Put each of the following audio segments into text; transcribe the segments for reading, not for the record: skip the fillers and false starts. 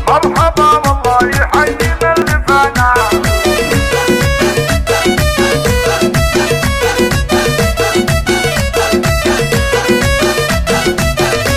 مرحبا والله يحيي من فانا.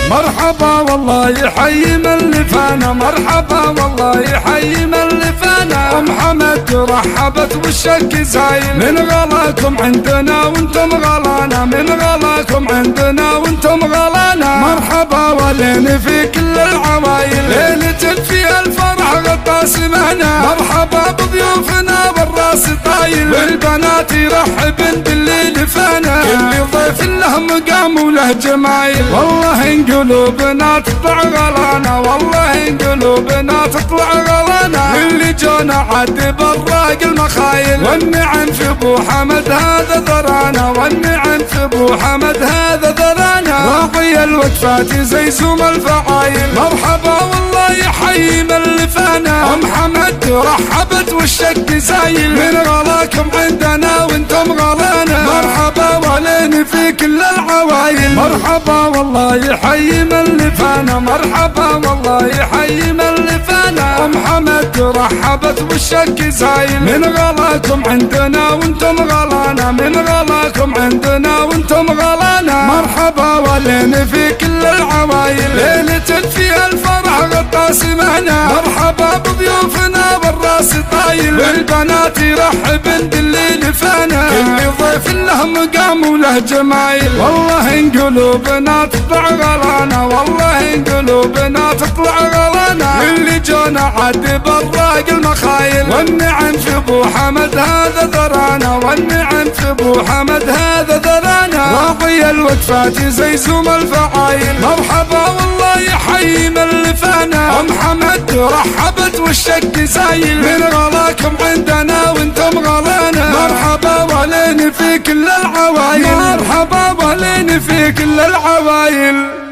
مرحبا والله يحيي من لفانا، مرحبا والله يحيي من لفانا. ام حمد رحبت والشك زايل، من غلاكم عندنا وانتم غلانا، من غلاكم عندنا وانتم غلانا. مرحبا ولين في كل العوايل، ليلة فيها الفرح غطى سمعنا. مرحبا بضيوفنا بالراس طايل، والبنات يرحبن بالليل فانا. كل ضيف له مقام وله جمايل، والله ان قلوبنا تطلع غلانا، والله ان قلوبنا تطلع غلانا. واللي جونا عد براق المخايل، والنعم في ابو حمد هذا ذرانا، والنعم في ابو حمد هذا ذرانا. راقي الوقفات زي سوم الفعايل، مرحبا والله يحيي من لفانا. ام حمد رحبت والشك زايل، من غلاكم عندنا وانتم غلانا. مرحبا ولين في كل العوايل، مرحبا والله يحيي من لفانا، مرحبا والله يحيي من لفانا. ام حمد رحبت والشك زايل، من غلاكم عندنا وانتم غلانا، من غلاكم عندنا وانتم غلانا. مرحبا ولين في كل العوايل، ليلة فيها الفرح غطى سمعنا. مرحبا بضيوفنا بالراس طايل، والبنات يرحبن بالليل فانا. كل ضيف له مقام وله جمايل، والله ان قلوبنا تطلع غلانا، والله ان قلوبنا تطلع غلانا. واللي جونا عد براق المخايل، والنعم في ابو حمد هذا ذرانا، والنعم في ابو حمد هذا ذرانا. راقي الوقفات زي سوم الفعايل، مرحبا والله يحيي من لفانا. ام حمد رحبت والشك زايل، من غلاكم عندنا وانتم غلانا. مرحبا ولين في كل العوايل، مرحبا ولين في كل العوايل.